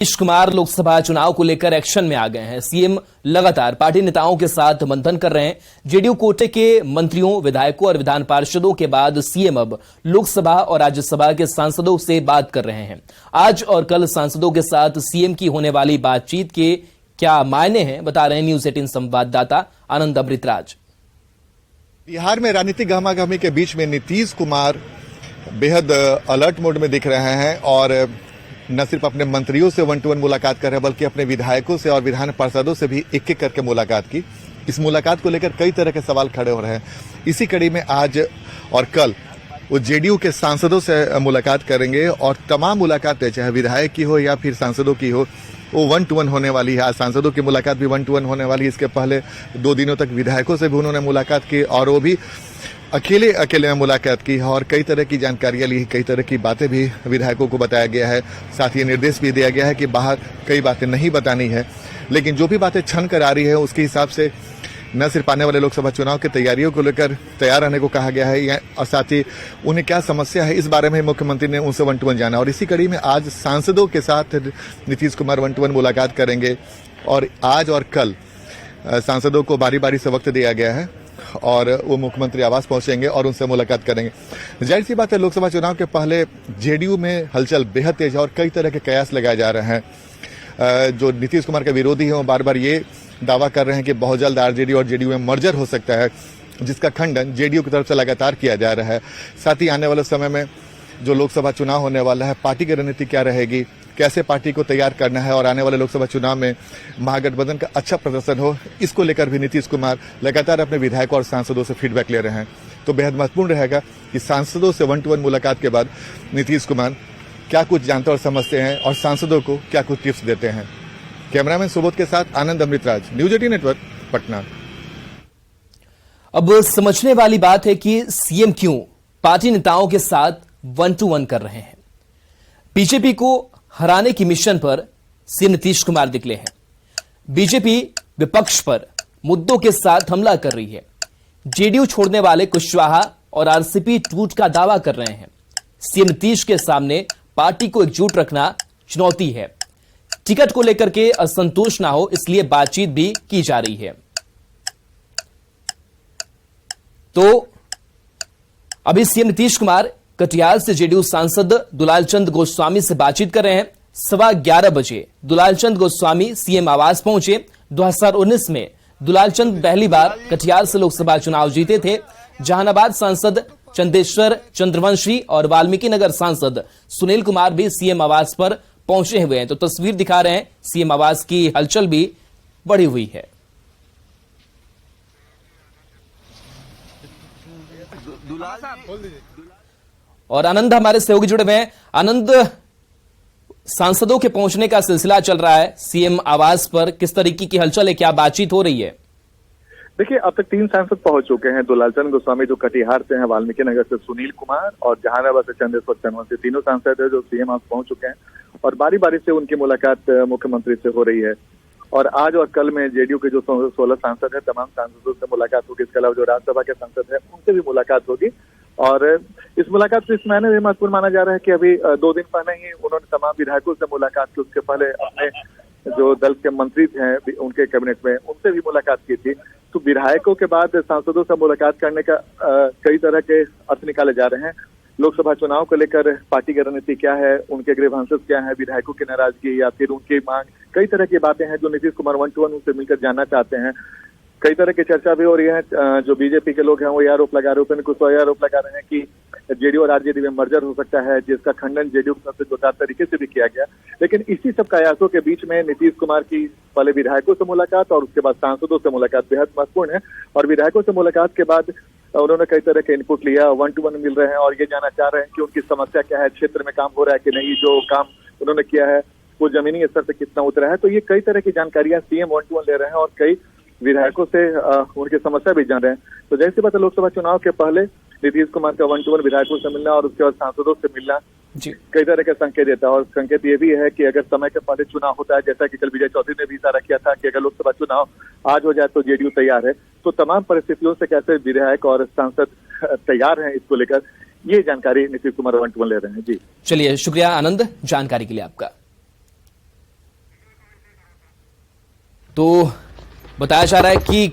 नीतीश कुमार लोकसभा चुनाव को लेकर एक्शन में आ गए हैं। सीएम लगातार पार्टी नेताओं के साथ मंथन कर रहे हैं। जेडीयू कोटे के मंत्रियों, विधायकों और विधान पार्षदों के बाद सीएम अब लोकसभा और राज्यसभा के सांसदों से बात कर रहे हैं। आज और कल सांसदों के साथ सीएम की होने वाली बातचीत के क्या मायने हैं, बता रहे हैं न्यूज 18 संवाददाता आनंद अमृतराज। बिहार में राजनीतिक गहमागहमी के बीच में नीतीश कुमार बेहद अलर्ट मोड में दिख रहे हैं और न सिर्फ अपने मंत्रियों से 1-to-1 मुलाकात कर रहे हैं बल्कि अपने विधायकों से और विधान पार्षदों से भी एक-एक करके मुलाकात की। इस मुलाकात को लेकर कई तरह के सवाल खड़े हो रहे हैं। इसी कड़ी में आज और कल वो जेडीयू के सांसदों से मुलाकात करेंगे और तमाम मुलाकातें चाहे विधायक की हो या फिर सांसदों की हो वो 1-to-1 होने वाली है। आज सांसदों की मुलाकात भी 1-to-1 होने वाली है। इसके पहले 2 दिनों तक विधायकों से भी उन्होंने मुलाकात की और वो भी अकेले में मुलाकात की और कई तरह की जानकारियां ली, कई तरह की बातें भी विधायकों को बताया गया है। साथ ही निर्देश भी दिया गया है कि बाहर कई बातें नहीं बतानी है, लेकिन जो भी बातें छन कर आ रही है उसके हिसाब से न सिर्फ आने वाले लोकसभा चुनाव की तैयारियों को लेकर तैयार रहने को कहा गया है और साथ ही उन्हें क्या समस्या है इस बारे में मुख्यमंत्री ने उनसे 1-to-1 जाना। और इसी कड़ी में आज सांसदों के साथ नीतीश कुमार 1-to-1 मुलाकात करेंगे और आज और कल सांसदों को बारी बारी से वक्त दिया गया है और वो मुख्यमंत्री आवास पहुंचेंगे और उनसे मुलाकात करेंगे। जाहिर सी बात है, लोकसभा चुनाव के पहले जेडीयू में हलचल बेहद तेज है और कई तरह के कयास लगाए जा रहे हैं। जो नीतीश कुमार के विरोधी हैं वो बार बार ये दावा कर रहे हैं कि बहुत जल्द आरजेडी और जेडीयू में मर्जर हो सकता है, जिसका खंडन जेडीयू की तरफ से लगातार किया जा रहा है। साथ ही आने वाले समय में जो लोकसभा चुनाव होने वाला है, पार्टी की रणनीति क्या रहेगी, कैसे पार्टी को तैयार करना है और आने वाले लोकसभा चुनाव में महागठबंधन का अच्छा प्रदर्शन हो, इसको लेकर भी नीतीश कुमार लगातार अपने विधायकों और सांसदों से फीडबैक ले रहे हैं। तो बेहद महत्वपूर्ण रहेगा कि सांसदों से 1-to-1 मुलाकात के बाद नीतीश कुमार क्या कुछ जानते और समझते हैं और सांसदों को क्या कुछ टिप्स देते हैं। कैमरामैन सुबोध के साथ आनंद अमृतराज, न्यूज 18 नेटवर्क, पटना। अब समझने वाली बात है कि सीएम क्यों पार्टी नेताओं के साथ 1-to-1 कर रहे हैं। बीजेपी को हराने की मिशन पर सीएम नीतीश कुमार निकले हैं। बीजेपी विपक्ष पर मुद्दों के साथ हमला कर रही है। जेडीयू छोड़ने वाले कुशवाहा और आरसीपी टूट का दावा कर रहे हैं। सीएम नीतीश के सामने पार्टी को एकजुट रखना चुनौती है। टिकट को लेकर के असंतोष ना हो, इसलिए बातचीत भी की जा रही है। तो अभी सीएम नीतीश कुमार कटिहार से जेडीयू सांसद दुलालचंद गोस्वामी से बातचीत कर रहे हैं। 11:15 बजे दुलालचंद गोस्वामी सीएम आवास पहुंचे। 2019 में दुलालचंद पहली बार कटिहार से लोकसभा चुनाव जीते थे। जहानाबाद सांसद चंदेश्वर चंद्रवंशी और वाल्मीकि नगर सांसद सुनील कुमार भी सीएम आवास पर पहुंचे हुए हैं। तो तस्वीर दिखा रहे हैं, सीएम आवास की हलचल भी बढ़ी हुई है। और आनंद हमारे सहयोगी जुड़े हुए हैं। आनंद, सांसदों के पहुंचने का सिलसिला चल रहा है सीएम आवास पर, किस तरीके की हलचल है, क्या बातचीत हो रही है? देखिए, अब तक 3 सांसद पहुंच चुके हैं। दुलालचंद गोस्वामी जो कटिहार से हैं, वाल्मीकि नगर से सुनील कुमार और जहानाबाद से चंदेश्वर चंद्रवंशी, तीनों सांसद है जो सीएम आवास पहुंच चुके हैं और बारी बारी से उनकी मुलाकात मुख्यमंत्री से हो रही है। और आज और कल में जेडीयू के जो 16 सांसद है, तमाम सांसदों से मुलाकात होगी। इसके अलावा जो राज्यसभा के सांसद है उनसे भी मुलाकात होगी। और इस मुलाकात से इस महीने में महत्वपूर्ण माना जा रहा है कि अभी 2 दिन पहले ही उन्होंने तमाम विधायकों से मुलाकात की। उसके पहले अपने जो दल के मंत्री हैं उनके कैबिनेट में, उनसे भी मुलाकात की थी। तो विधायकों के बाद सांसदों से मुलाकात करने का कई तरह के अर्थ निकाले जा रहे हैं। लोकसभा चुनाव को लेकर पार्टी की रणनीति क्या है, उनके ग्रीवांसेस क्या है, विधायकों की नाराजगी या फिर उनकी मांग, कई तरह की बातें हैं जो नीतीश कुमार 1-to-1 उनसे मिलकर जानना चाहते हैं। कई तरह की चर्चा भी हो रही है। जो बीजेपी के लोग हैं वो आरोप लगा रहे हैं, उपेंद्र कुशवाहा आरोप लगा रहे हैं कि जेडीयू और आरजेडी में मर्जर हो सकता है, जिसका खंडन जेडीयू की तरफ से जोरदार तरीके से भी किया गया। लेकिन इसी सब कयासों के बीच में नीतीश कुमार की पहले विधायकों से मुलाकात और उसके बाद सांसदों से मुलाकात बेहद महत्वपूर्ण है। और विधायकों से मुलाकात के बाद उन्होंने कई तरह के इनपुट लिया, 1-to-1 मिल रहे हैं और ये जानना चाह रहे हैं कि उनकी समस्या क्या है, क्षेत्र में काम हो रहा है कि नहीं, जो काम उन्होंने किया है वो जमीनी स्तर पर कितना उतरा है। तो ये कई तरह की जानकारियां सीएम 1-to-1 ले रहे हैं और कई विधायकों से उनकी समस्या भी जान रहे हैं। तो जैसी बात है, लोकसभा चुनाव के पहले नीतीश कुमार का 1-to-1 विधायकों से मिलना और उसके बाद सांसदों से मिलना कई तरह के संकेत देता है। और संकेत ये भी है कि अगर समय के पहले चुनाव होता है, जैसा कि कल विजय चौधरी ने भी इशारा किया था कि अगर लोकसभा चुनाव आज हो जाए तो जेडीयू तैयार है। तो तमाम परिस्थितियों से कैसे विधायक और सांसद तैयार हैं इसको लेकर, ये जानकारी नीतीश कुमार 1-to-1 ले रहे हैं। जी चलिए, शुक्रिया आनंद जानकारी के लिए आपका। तो बताया जा रहा है कि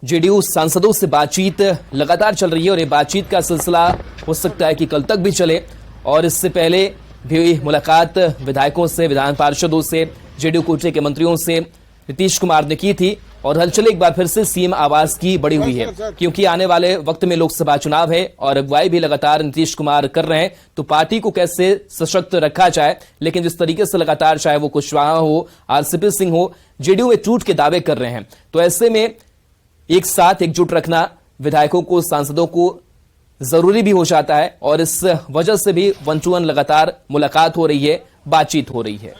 जेडीयू सांसदों से बातचीत लगातार चल रही है और ये बातचीत का सिलसिला हो सकता है कि कल तक भी चले। और इससे पहले भी मुलाकात विधायकों से, विधान पार्षदों से, जेडीयू कोटे के मंत्रियों से नीतीश कुमार ने की थी। और हलचल एक बार फिर से सीएम आवास की बढ़ी हुई है, क्योंकि आने वाले वक्त में लोकसभा चुनाव है और अगुवाई भी लगातार नीतीश कुमार कर रहे हैं। तो पार्टी को कैसे सशक्त रखा जाए, लेकिन जिस तरीके से लगातार चाहे वो कुशवाहा हो, आरसीपी सिंह हो, जेडीयू में टूट के दावे कर रहे हैं। तो ऐसे में एक साथ एकजुट रखना विधायकों को, सांसदों को जरूरी भी हो जाता है और इस वजह से भी 1-to-1 लगातार मुलाकात हो रही है, बातचीत हो रही है।